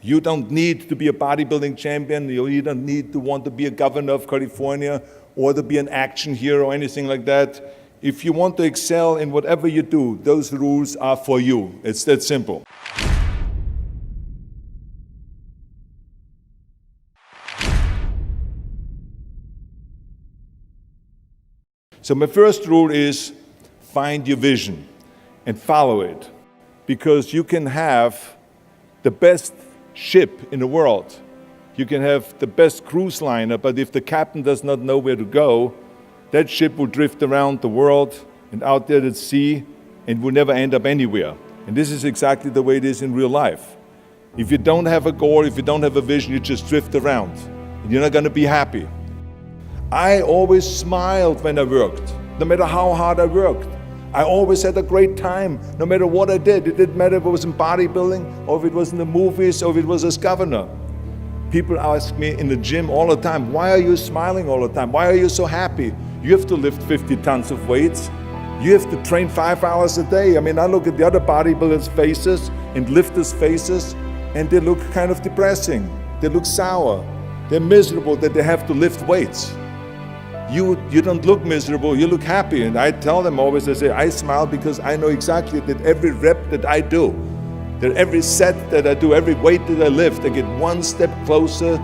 You don't need to be a bodybuilding champion. You don't need to want to be a governor of California or to be an action hero or anything like that. If you want to excel in whatever you do, those rules are for you. It's that simple. So my first rule is find your vision and follow it, because you can have the best ship in the world. You can have the best cruise liner, but if the captain does not know where to go, that ship will drift around the world and out there at sea and will never end up anywhere. And this is exactly the way it is in real life. If you don't have a goal, if you don't have a vision, you just drift around and you're not going to be happy. I always smiled when I worked, no matter how hard I worked. I always had a great time, no matter what I did. It didn't matter if it was in bodybuilding, or if it was in the movies, or if it was as governor. People ask me in the gym all the time, why are you smiling all the time? Why are you so happy? You have to lift 50 tons of weights. You have to train 5 hours a day. I mean, I look at the other bodybuilders' faces and lifters' faces, and they look kind of depressing. They look sour. They're miserable that they have to lift weights. You don't look miserable, you look happy. And I tell them always, I say, I smile because I know exactly that every rep that I do, that every set that I do, every weight that I lift, I get one step closer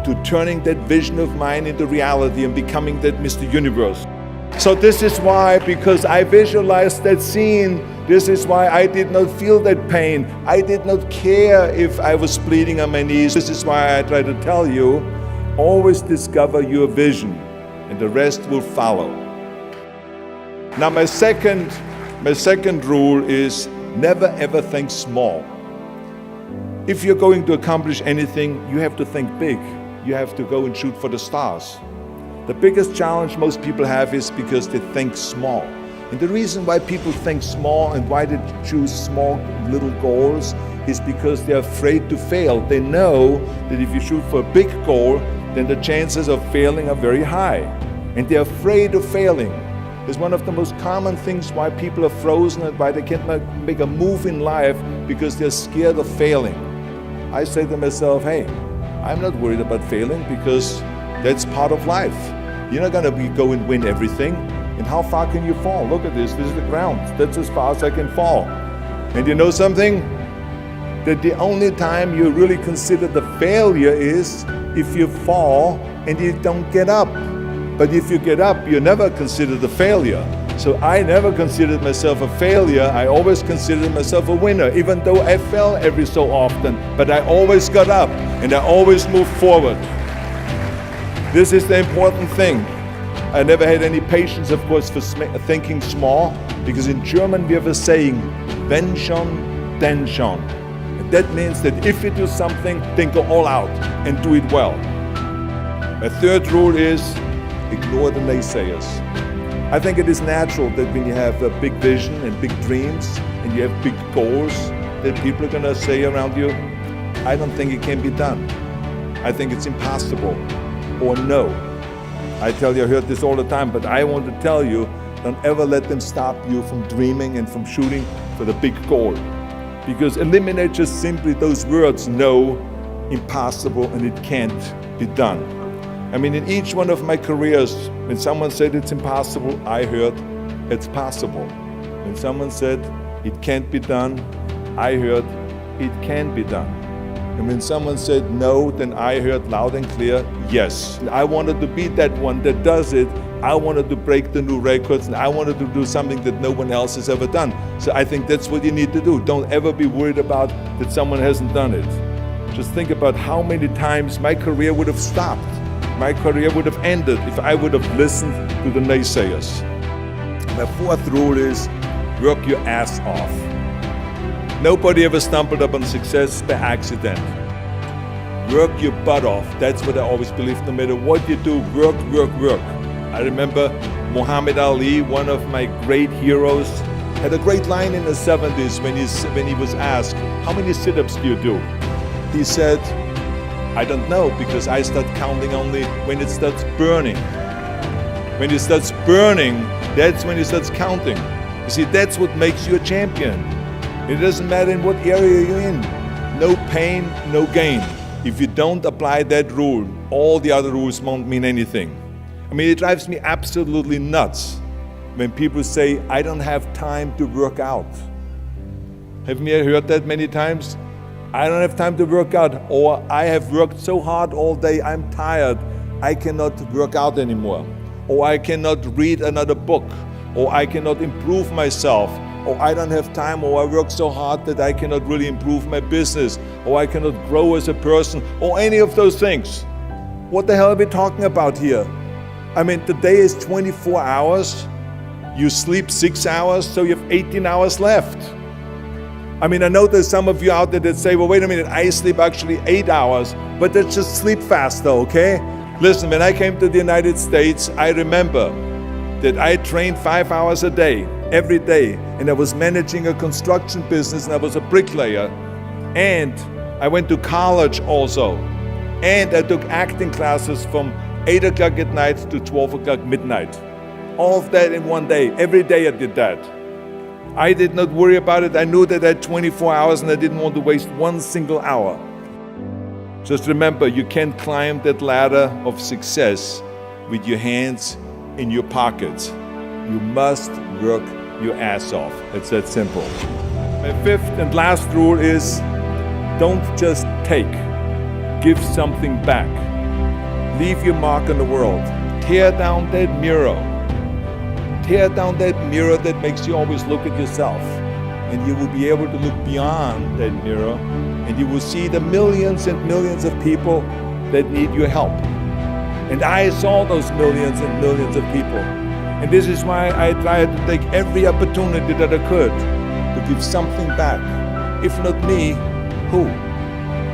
to turning that vision of mine into reality and becoming that Mr. Universe. So this is why, because I visualized that scene, this is why I did not feel that pain. I did not care if I was bleeding on my knees. This is why I try to tell you, always discover your vision, and the rest will follow. Now my second rule is never ever think small. If you're going to accomplish anything, you have to think big. You have to go and shoot for the stars. The biggest challenge most people have is because they think small. And the reason why people think small and why they choose small little goals is because they're afraid to fail. They know that if you shoot for a big goal, then the chances of failing are very high. And they're afraid of failing. It's one of the most common things why people are frozen and why they can't make a move in life, because they're scared of failing. I say to myself, hey, I'm not worried about failing because that's part of life. You're not gonna go and win everything. And how far can you fall? Look at this, this is the ground. That's as far as I can fall. And you know something? That the only time you really consider the failure is if you fall and you don't get up. But if you get up, you never consider the failure. So I never considered myself a failure. I always considered myself a winner, even though I fell every so often. But I always got up and I always moved forward. This is the important thing. I never had any patience, of course, for thinking small, because in German we have a saying, wenn schon, denn schon. That means that if you do something, then go all out and do it well. My third rule is ignore the naysayers. I think it is natural that when you have a big vision and big dreams and you have big goals, that people are going to say around you, I don't think it can be done. I think it's impossible, or no. I tell you, I heard this all the time, but I want to tell you, don't ever let them stop you from dreaming and from shooting for the big goal. Because eliminate just simply those words, no, impossible, and it can't be done. I mean, in each one of my careers, when someone said it's impossible, I heard it's possible. When someone said it can't be done, I heard it can be done. And when someone said no, then I heard loud and clear, yes. I wanted to be that one that does it. I wanted to break the new records, and I wanted to do something that no one else has ever done. So I think that's what you need to do. Don't ever be worried about that someone hasn't done it. Just think about how many times my career would have stopped. My career would have ended if I would have listened to the naysayers. My fourth rule is work your ass off. Nobody ever stumbled upon success by accident. Work your butt off. That's what I always believe. No matter what you do, work, work, work. I remember Muhammad Ali, one of my great heroes, had a great line in the 70s when he was asked, how many sit-ups do you do? He said, I don't know, because I start counting only when it starts burning. When it starts burning, that's when it starts counting. You see, that's what makes you a champion. It doesn't matter in what area you're in. No pain, no gain. If you don't apply that rule, all the other rules won't mean anything. I mean, it drives me absolutely nuts when people say, I don't have time to work out. Haven't you heard that many times? I don't have time to work out, or I have worked so hard all day, I'm tired, I cannot work out anymore. Or I cannot read another book, or I cannot improve myself, or I don't have time, or I work so hard that I cannot really improve my business, or I cannot grow as a person, or any of those things. What the hell are we talking about here? I mean, the day is 24 hours, you sleep 6 hours, so you have 18 hours left. I mean, I know there's some of you out there that say, well, wait a minute, I sleep actually 8 hours, but that's just sleep faster, okay? Listen, when I came to the United States, I remember that I trained 5 hours a day, every day, and I was managing a construction business, and I was a bricklayer, and I went to college also, and I took acting classes from 8 o'clock at night to 12 o'clock midnight. All of that in one day. Every day I did that. I did not worry about it. I knew that I had 24 hours and I didn't want to waste one single hour. Just remember, you can't climb that ladder of success with your hands in your pockets. You must work your ass off. It's that simple. My fifth and last rule is, don't just take. Give something back. Leave your mark on the world. Tear down that mirror. Tear down that mirror that makes you always look at yourself. And you will be able to look beyond that mirror, and you will see the millions and millions of people that need your help. And I saw those millions and millions of people. And this is why I tried to take every opportunity that I could to give something back. If not me, who?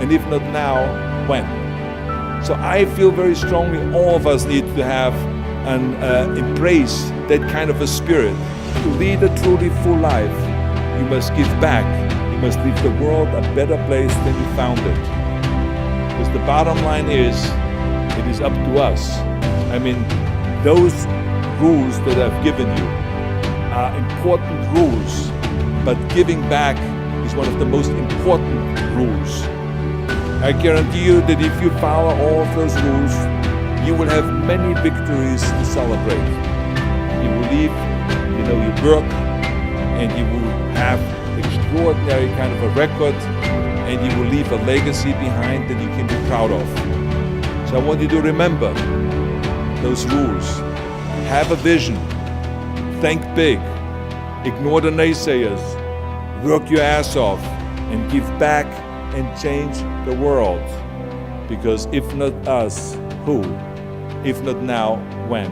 And if not now, when? So I feel very strongly all of us need to have and embrace that kind of a spirit. To lead a truly full life, you must give back. You must leave the world a better place than you found it. Because the bottom line is, it is up to us. I mean, those rules that I've given you are important rules, but giving back is one of the most important rules. I guarantee you that if you follow all of those rules, you will have many victories to celebrate. You will leave, your work, and you will have extraordinary kind of a record, and you will leave a legacy behind that you can be proud of. So I want you to remember those rules. Have a vision. Think big. Ignore the naysayers. Work your ass off and give back and change the world. Because if not us, who? If not now, when?